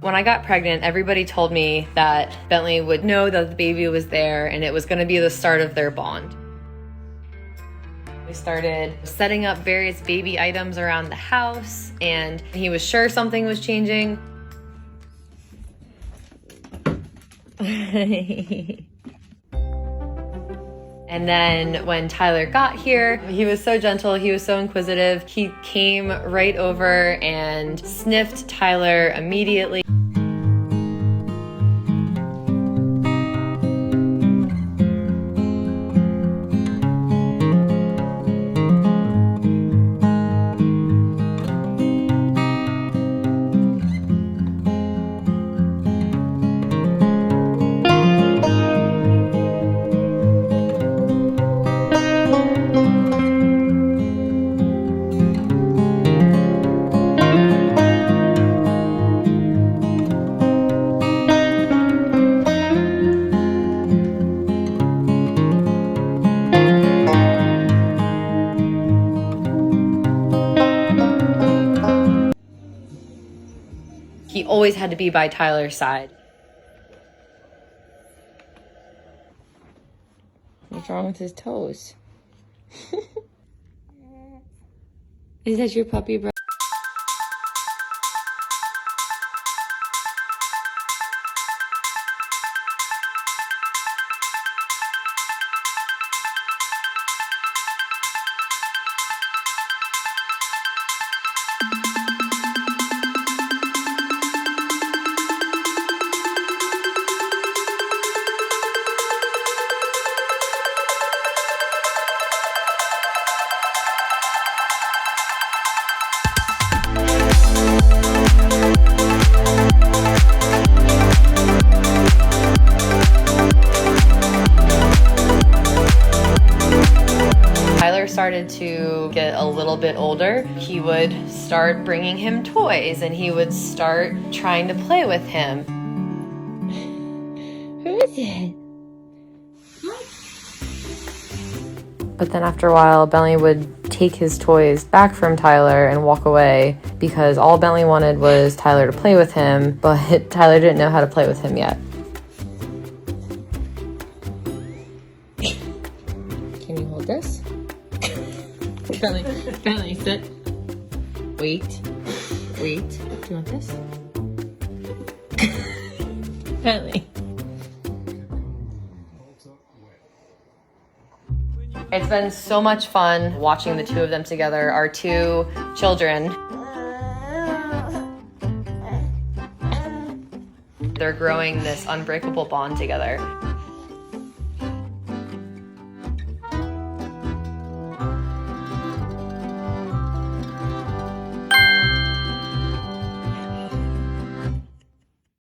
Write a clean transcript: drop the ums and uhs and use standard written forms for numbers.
When I got pregnant, everybody told me that Bentley would know that the baby was there and it was going to be the start of their bond. We started setting up various baby items around the house, and he was sure something was changing. And then when Tyler got here, he was so gentle, he was so inquisitive. He came right over and sniffed Tyler immediately. He always had to be by Tyler's side. What's wrong with his toes? Is that your puppy, bro? Started to get a little bit older, he would start bringing him toys and he would start trying to play with him. Who is it? But then after a while, Bentley would take his toys back from Tyler and walk away because all Bentley wanted was Tyler to play with him, but Tyler didn't know how to play with him yet. Can you hold this? Bentley, sit. Wait. Do you want this? Bentley. It's been so much fun watching the two of them together, our two children. They're growing this unbreakable bond together.